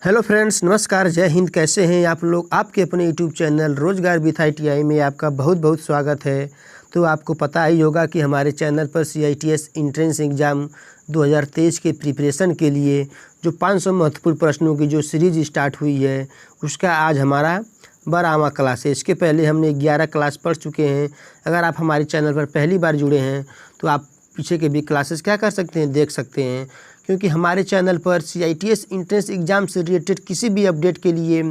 Hello friends, नमस्कार, जय हिंद। कैसे हैं आप लोग? आपके अपने यूट्यूब चैनल रोजगार विथ ITI में आपका बहुत बहुत स्वागत है। तो आपको पता ही होगा कि हमारे चैनल पर CITS एंट्रेंस एग्ज़ाम 2023 के प्रिपरेशन के लिए जो 500 महत्वपूर्ण प्रश्नों की जो सीरीज़ स्टार्ट हुई है, उसका आज हमारा 12वां क्लास है। इसके पहले हमने 11 क्लास पढ़ चुके हैं। अगर आप हमारे चैनल पर पहली बार जुड़े हैं तो आप पीछे के भी क्लासेस क्या कर सकते हैं, देख सकते हैं, क्योंकि हमारे चैनल पर CITS एंट्रेंस एग्ज़ाम से रिलेटेड किसी भी अपडेट के लिए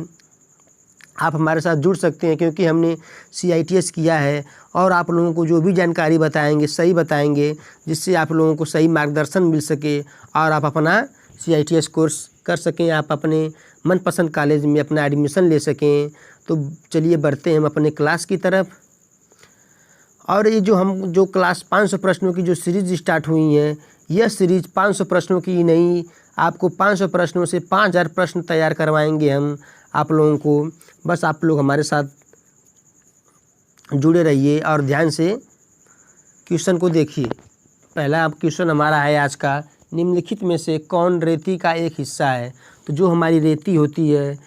आप हमारे साथ जुड़ सकते हैं, क्योंकि हमने CITS किया है और आप लोगों को जो भी जानकारी बताएंगे सही बताएंगे, जिससे आप लोगों को सही मार्गदर्शन मिल सके और आप अपना CITS कोर्स कर सकें, आप अपने मनपसंद कॉलेज में अपना एडमिशन ले सकें। तो चलिए बढ़ते हैं हम अपने क्लास की तरफ। और ये जो क्लास 500 प्रश्नों की जो सीरीज़ स्टार्ट हुई है, यह सीरीज़ 500 प्रश्नों की नहीं, आपको 500 प्रश्नों से 5000 प्रश्न तैयार करवाएंगे हम आप लोगों को। बस आप लोग हमारे साथ जुड़े रहिए और ध्यान से क्वेश्चन को देखिए। पहला क्वेश्चन हमारा है आज का, निम्नलिखित में से कौन रेती का एक हिस्सा है? तो जो हमारी रेती होती है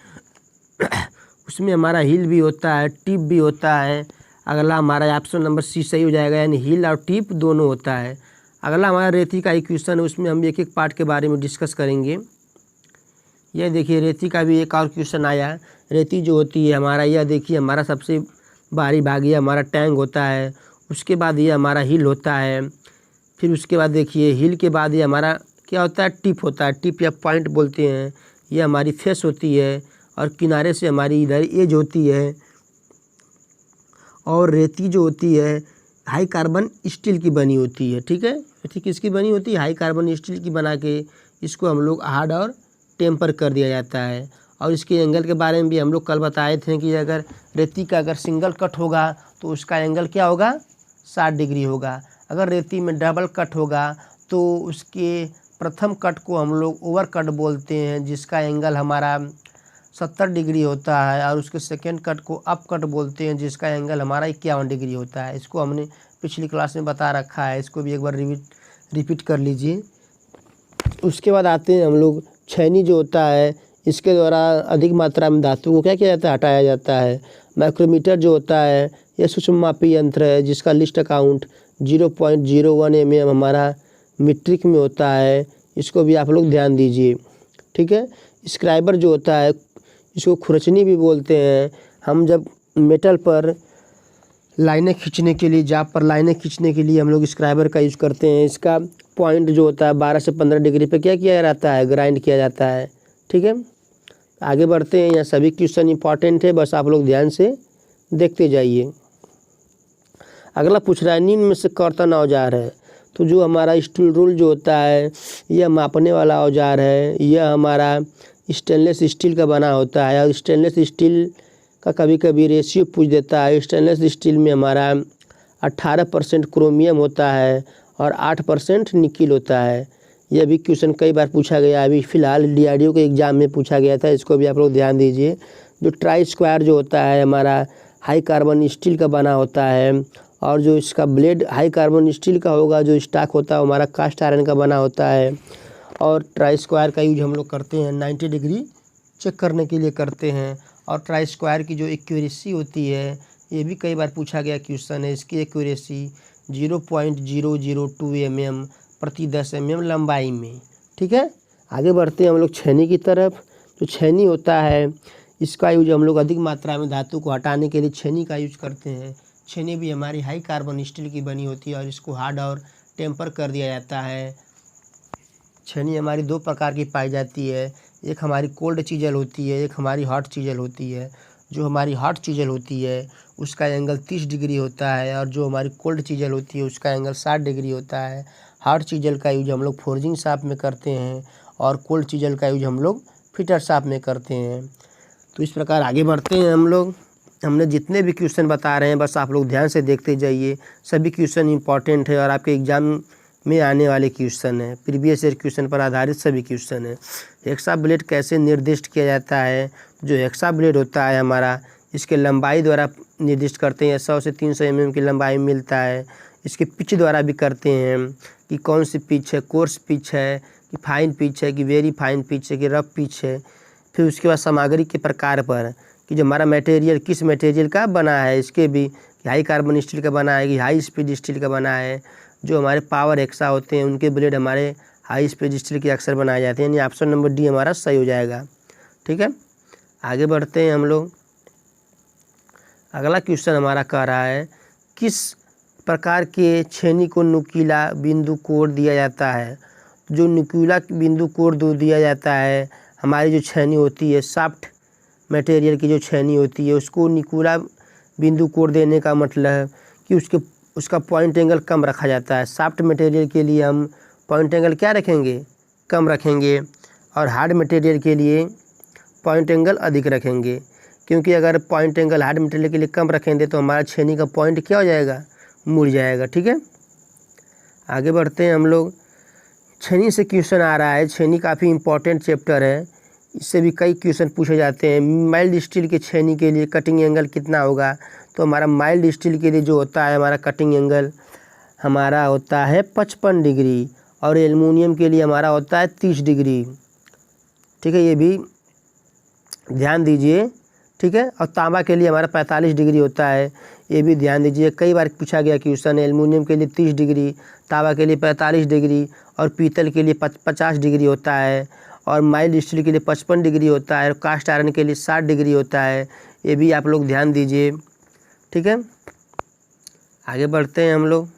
उसमें हमारा हिल भी होता है, टिप भी होता है। अगला हमारा ऑप्शन नंबर C सही हो जाएगा, यानी हिल और टिप दोनों होता है। अगला हमारा रेती का एक क्वेश्चन है, उसमें हम एक एक पार्ट के बारे में डिस्कस करेंगे। यह देखिए रेती का भी एक और क्वेश्चन आया। रेती जो होती है हमारा, यह देखिए हमारा सबसे भारी भाग ये हमारा टैंक होता है। उसके बाद ये हमारा हिल होता है। फिर उसके बाद देखिए हिल के बाद ये हमारा क्या होता है, टिप होता है। टिप या पॉइंट बोलते हैं। ये हमारी फेस होती है और किनारे से हमारी इधर एज होती है। और रेती जो होती है हाई कार्बन स्टील की बनी होती है। ठीक है, रेती किसकी बनी होती है? हाई कार्बन स्टील की बना के इसको हम लोग हार्ड और टेम्पर कर दिया जाता है। और इसके एंगल के बारे में भी हम लोग कल बताए थे कि अगर रेती का अगर सिंगल कट होगा तो उसका एंगल क्या होगा, 60 डिग्री होगा। अगर रेती में डबल कट होगा तो उसके प्रथम कट को हम लोग ओवर कट बोलते हैं, जिसका एंगल हमारा 70 डिग्री होता है। और उसके सेकेंड कट को अप कट बोलते हैं, जिसका एंगल हमारा 51 डिग्री होता है। इसको हमने पिछली क्लास में बता रखा है, इसको भी एक बार रिपीट कर लीजिए। उसके बाद आते हैं हम लोग छैनी जो होता है, इसके द्वारा अधिक मात्रा में धातु को क्या किया जाता है, हटाया जाता है। माइक्रोमीटर जो होता है यह सूक्ष्म मापी यंत्र है, जिसका लिस्ट अकाउंट 0.01 mm हमारा मीट्रिक में होता है। इसको भी आप लोग ध्यान दीजिए। ठीक है, स्क्राइबर जो होता है इसको खुरचनी भी बोलते हैं। हम जब मेटल पर लाइनें खींचने के लिए, जाप पर लाइनें खींचने के लिए हम लोग स्क्राइबर का यूज़ करते हैं। इसका पॉइंट जो होता है 12 से 15 डिग्री पे क्या किया जाता है, ग्राइंड किया जाता है। ठीक है, आगे बढ़ते हैं। यहाँ सभी क्वेश्चन इंपॉर्टेंट है, बस आप लोग ध्यान से देखते जाइए। अगला पूछ रहा है निम्न में से कर्तन औजार है। तो जो हमारा स्टूल रूल जो होता है यह मापने वाला औजार है। यह हमारा स्टेनलेस स्टील का बना होता है और स्टेनलेस स्टील का कभी कभी रेशियो पूछ देता है। स्टेनलेस स्टील में हमारा 18% क्रोमियम होता है और 8% निकिल होता है। यह भी क्वेश्चन कई बार पूछा गया। अभी फ़िलहाल DRDO के एग्ज़ाम में पूछा गया था, इसको भी आप लोग ध्यान दीजिए। जो ट्राई स्क्वायर जो होता है हमारा हाई कार्बन स्टील का बना होता है और जो इसका ब्लेड हाई कार्बन स्टील का होगा। जो स्टॉक होता है हमारा कास्ट आयरन का बना होता है। और ट्राई स्क्वायर का यूज हम लोग करते हैं 90 डिग्री चेक करने के लिए करते हैं। और ट्राई स्क्वायर की जो एक्यूरेसी होती है ये भी कई बार पूछा गया क्वेश्चन है। इसकी एक्यूरेसी 0.002 mm प्रति 10 mm लंबाई में। ठीक है, आगे बढ़ते हैं हम लोग छैनी की तरफ। जो छैनी होता है इसका यूज हम लोग अधिक मात्रा में धातु को हटाने के लिए छैनी का यूज करते हैं। छैनी भी हमारी हाई कार्बन स्टील की बनी होती है और इसको हार्ड और टेम्पर कर दिया जाता है। छैनी हमारी दो प्रकार की पाई जाती है, एक हमारी कोल्ड चीजल होती है, एक हमारी हॉट चीजल होती है। जो हमारी हॉट चीजल होती है उसका एंगल 30 डिग्री होता है और जो हमारी कोल्ड चीजल होती है उसका एंगल 60 डिग्री होता है। हॉट चीजल का यूज हम लोग फोर्जिंग शॉप में करते हैं और कोल्ड चीजल का यूज हम लोग फिटर शॉप में करते हैं। तो इस प्रकार आगे बढ़ते हैं हम लोग। हमने जितने भी क्वेश्चन बता रहे हैं बस आप लोग ध्यान से देखते जाइए। सभी क्वेश्चन इंपॉर्टेंट है और आपके एग्जाम में आने वाले क्वेश्चन है, प्रीवियस ईयर क्वेश्चन पर आधारित सभी क्वेश्चन है। हेक्सा ब्लेड कैसे निर्दिष्ट किया जाता है? जो हेक्सा ब्लेड होता है हमारा, इसके लंबाई द्वारा निर्दिष्ट करते हैं। 100 से 300 mm की लंबाई में मिलता है। इसके पिच द्वारा भी करते हैं कि कौन सी पिच है, कोर्स पिच है कि फाइन पिच है कि वेरी फाइन पिच है कि रफ पिच है। फिर उसके बाद सामग्री के प्रकार पर कि जो हमारा मटेरियल किस मटेरियल का बना है, इसके भी हाई कार्बन स्टील का बना है कि हाई स्पीड स्टील का बना है। जो हमारे पावर एक्सा होते हैं उनके ब्लेड हमारे हाई स्पीड स्टील के अक्सर बनाए जाते हैं, यानी ऑप्शन नंबर डी हमारा सही हो जाएगा। ठीक है, आगे बढ़ते हैं हम लोग। अगला क्वेश्चन हमारा कह रहा है किस प्रकार के छेनी को नुकीला बिंदु कोड दिया जाता है। जो नुकीला बिंदु कोड दिया जाता है, हमारी जो छेनी होती है सॉफ्ट मटेरियल की जो छेनी होती है उसको नुकीला बिंदु कोड देने का मतलब है कि उसका पॉइंट एंगल कम रखा जाता है। सॉफ्ट मटेरियल के लिए हम पॉइंट एंगल क्या रखेंगे, कम रखेंगे, और हार्ड मटेरियल के लिए पॉइंट एंगल अधिक रखेंगे। क्योंकि अगर पॉइंट एंगल हार्ड मटेरियल के लिए कम रखेंगे तो हमारा छेनी का पॉइंट क्या हो जाएगा, मुड़ जाएगा। ठीक है, आगे बढ़ते हैं हम लोग। छेनी से क्वेश्चन आ रहा है, छेनी काफ़ी इंपॉर्टेंट चैप्टर है, इससे भी कई क्वेश्चन पूछे जाते हैं। माइल्ड स्टील के छेनी के लिए कटिंग एंगल कितना होगा, तो हमारा माइल्ड स्टील के लिए जो होता है हमारा कटिंग एंगल हमारा होता है 55 डिग्री, और एल्युमिनियम के लिए हमारा होता है 30 डिग्री। ठीक है, ये भी ध्यान दीजिए। ठीक है, और तांबा के लिए हमारा 45 डिग्री होता है, ये भी ध्यान दीजिए। कई बार पूछा गया क्वेश्चन, एल्युमिनियम के लिए 30 डिग्री, तांबा के लिए 45 डिग्री, और पीतल के लिए 50 डिग्री होता है, और माइल्ड स्टील के लिए 55 डिग्री होता है, और कास्ट आयरन के लिए 60 डिग्री होता है। ये भी आप लोग ध्यान दीजिए। ठीक है, आगे बढ़ते हैं हम लोग।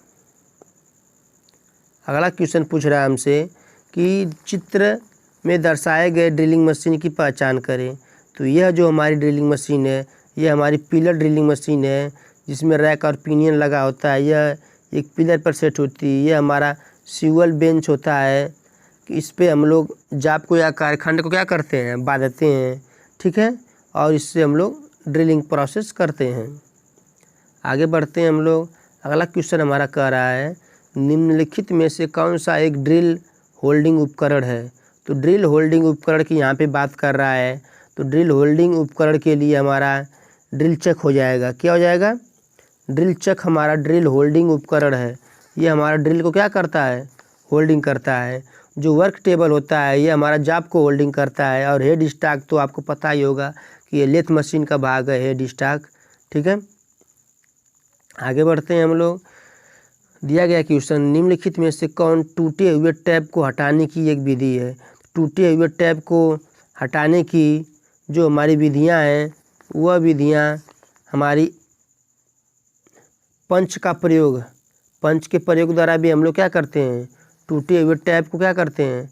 अगला क्वेश्चन पूछ रहा है हमसे कि चित्र में दर्शाए गए ड्रिलिंग मशीन की पहचान करें। तो यह जो हमारी ड्रिलिंग मशीन है, यह हमारी पिलर ड्रिलिंग मशीन है, जिसमें रैक और पिनियन लगा होता है। यह एक पिलर पर सेट होती है। यह हमारा स्यूल बेंच होता है कि इस पर हम लोग जाप को या कारखंड को क्या करते हैं, बांधते हैं। ठीक है, और इससे हम लोग ड्रिलिंग प्रोसेस करते हैं। आगे बढ़ते हैं हम लोग। अगला क्वेश्चन हमारा कह रहा है निम्नलिखित में से कौन सा एक ड्रिल होल्डिंग उपकरण है। तो ड्रिल होल्डिंग उपकरण की यहाँ पे बात कर रहा है। तो ड्रिल होल्डिंग उपकरण के लिए हमारा ड्रिल चक हो जाएगा। क्या हो जाएगा, ड्रिल चक हमारा ड्रिल होल्डिंग उपकरण है। ये हमारा ड्रिल को क्या करता है, होल्डिंग करता है। जो वर्क टेबल होता है ये हमारा जाप को होल्डिंग करता है। और हेड स्टॉक तो आपको पता ही होगा कि ये लेथ मशीन का भाग है, हेड स्टॉक। ठीक है, आगे बढ़ते हैं हम लोग। दिया गया क्वेश्चन निम्नलिखित में से कौन टूटे हुए टैप को हटाने की एक विधि है। टूटे हुए टैप को हटाने की जो हमारी विधियां हैं वह विधियां हमारी पंच का प्रयोग, पंच के प्रयोग द्वारा भी हम लोग क्या करते हैं, टूटे हुए टैप को क्या करते हैं,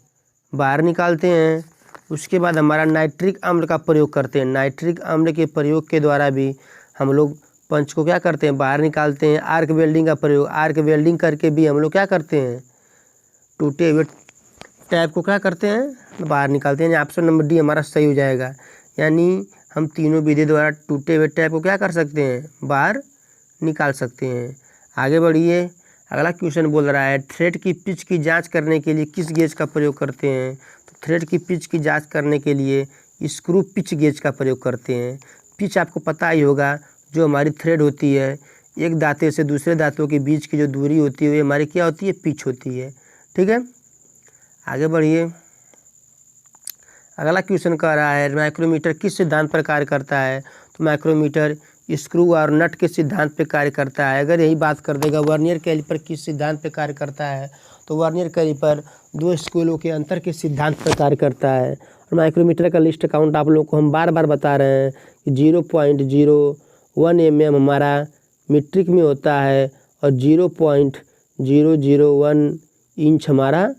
बाहर निकालते हैं। उसके बाद हमारा नाइट्रिक अम्ल का प्रयोग करते हैं। नाइट्रिक अम्ल के प्रयोग के द्वारा भी हम लोग पंच को क्या करते हैं, बाहर निकालते हैं। आर्क वेल्डिंग का प्रयोग, आर्क वेल्डिंग करके भी हम लोग क्या करते हैं, टूटे हुए टैप को क्या करते हैं, बाहर निकालते हैं। ऑप्शन नंबर डी हमारा सही हो जाएगा। यानी हम तीनों विधि द्वारा टूटे हुए टैप को क्या कर सकते हैं, बाहर निकाल सकते हैं। आगे बढ़िए। अगला क्वेश्चन बोल रहा है थ्रेड की पिच की जांच करने के लिए किस गेज का प्रयोग करते हैं। तो थ्रेड की पिच की जांच करने के लिए स्क्रू पिच गेज का प्रयोग करते हैं। पिच आपको पता ही होगा, जो हमारी थ्रेड होती है एक दांते से दूसरे दांतों के बीच की जो दूरी होती है वो हमारी क्या होती है, पिच होती है। ठीक है, आगे बढ़िए। अगला क्वेश्चन कह रहा है माइक्रोमीटर किस सिद्धांत पर कार्य करता है। तो माइक्रोमीटर स्क्रू और नट के सिद्धांत पर कार्य करता है। अगर यही बात कर देगा वर्नियर कैलिपर किस सिद्धांत पर कार्य करता है, तो वर्नियर कैलिपर दो स्केलों के अंतर के सिद्धांत पर कार्य करता है। और माइक्रोमीटर का लिस्ट काउंट आप लोगों को हम बार बार बता रहे हैं कि 0.01 mm हमारा मीट्रिक में होता है, और 0.001 इंच हमारा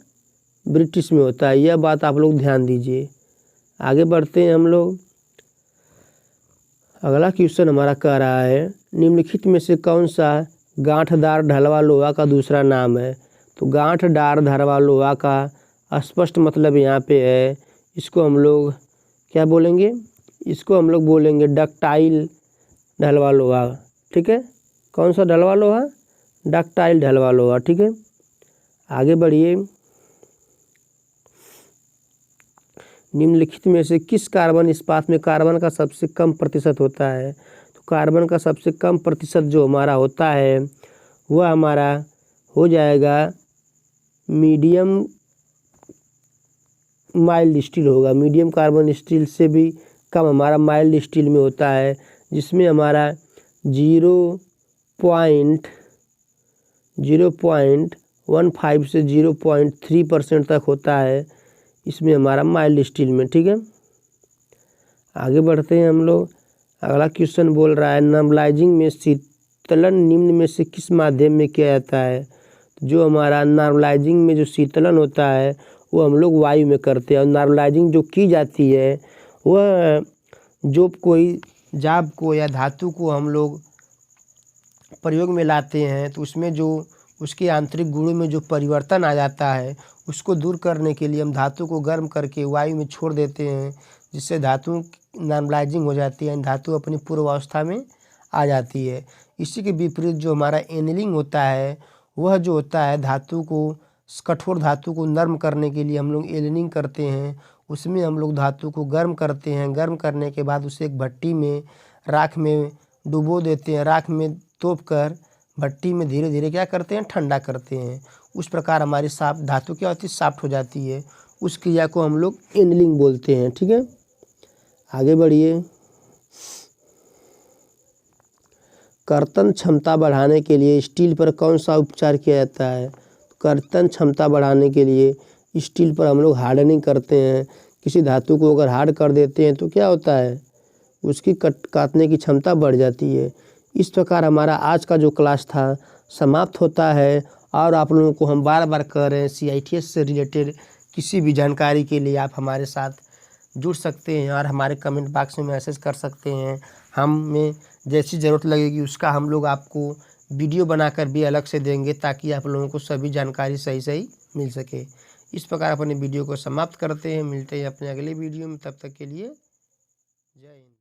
ब्रिटिश में होता है। यह बात आप लोग ध्यान दीजिए। आगे बढ़ते हैं हम लोग। अगला क्वेश्चन हमारा कह रहा है निम्नलिखित में से कौन सा गांठदार ढलवा लोहा का दूसरा नाम है। तो गांठदार ढलवा लोहा का स्पष्ट मतलब यहाँ पे है, इसको हम लोग क्या बोलेंगे, इसको हम लोग बोलेंगे डक्टाइल ढलवा लोहा। ठीक है, कौन सा ढलवा लोहा, डक्टाइल ढलवा लोहा। ठीक है, आगे बढ़िए। निम्नलिखित में से किस कार्बन इस्पात में कार्बन का सबसे कम प्रतिशत होता है। तो कार्बन का सबसे कम प्रतिशत जो हमारा होता है वह हमारा हो जाएगा मीडियम माइल्ड स्टील होगा। मीडियम कार्बन स्टील से भी कम हमारा माइल्ड स्टील में होता है, जिसमें हमारा 0.15 से 0.3% तक होता है इसमें हमारा माइल्ड स्टील में। ठीक है, आगे बढ़ते हैं हम लोग। अगला क्वेश्चन बोल रहा है नॉर्मलाइजिंग में शीतलन निम्न में से किस माध्यम में किया जाता है। जो हमारा नॉर्मलाइजिंग में जो शीतलन होता है वो हम लोग वायु में करते हैं, और नॉर्मलाइजिंग जो की जाती है वह जो कोई जाप को या धातु को हम लोग प्रयोग में लाते हैं तो उसमें जो उसके आंतरिक गुणों में जो परिवर्तन आ जाता है उसको दूर करने के लिए हम धातु को गर्म करके वायु में छोड़ देते हैं, जिससे धातु नॉर्मलाइजिंग हो जाती है, धातु अपनी पूर्वावस्था में आ जाती है। इसी के विपरीत जो हमारा एनिलिंग होता है वह जो होता है धातु को कठोर धातु को नरम करने के लिए हम लोग एनिलिंग करते हैं। उसमें हम लोग धातु को गर्म करते हैं, गर्म करने के बाद उसे एक भट्टी में राख में डुबो देते हैं, राख में तोप कर भट्टी में धीरे धीरे क्या करते हैं, ठंडा करते हैं। उस प्रकार हमारी साफ धातु क्या होती है, सॉफ्ट हो जाती है। उस क्रिया को हम लोग एनिलिंग बोलते हैं। ठीक है, आगे बढ़िए। कर्तन क्षमता बढ़ाने के लिए स्टील पर कौन सा उपचार किया जाता है। कर्तन क्षमता बढ़ाने के लिए स्टील पर हम लोग हार्डनिंग करते हैं। किसी धातु को अगर हार्ड कर देते हैं तो क्या होता है, उसकी काटने की क्षमता बढ़ जाती है। इस प्रकार हमारा आज का जो क्लास था समाप्त होता है, और आप लोगों को हम बार बार कह रहे हैं CITS से रिलेटेड किसी भी जानकारी के लिए आप हमारे साथ जुड़ सकते हैं और हमारे कमेंट बॉक्स में मैसेज कर सकते हैं। हमें जैसी ज़रूरत लगेगी उसका हम लोग आपको वीडियो बनाकर भी अलग से देंगे, ताकि आप लोगों को सभी जानकारी सही सही मिल सके। इस प्रकार अपने वीडियो को समाप्त करते हैं, मिलते हैं अपने अगले वीडियो में, तब तक के लिए जय हिंद।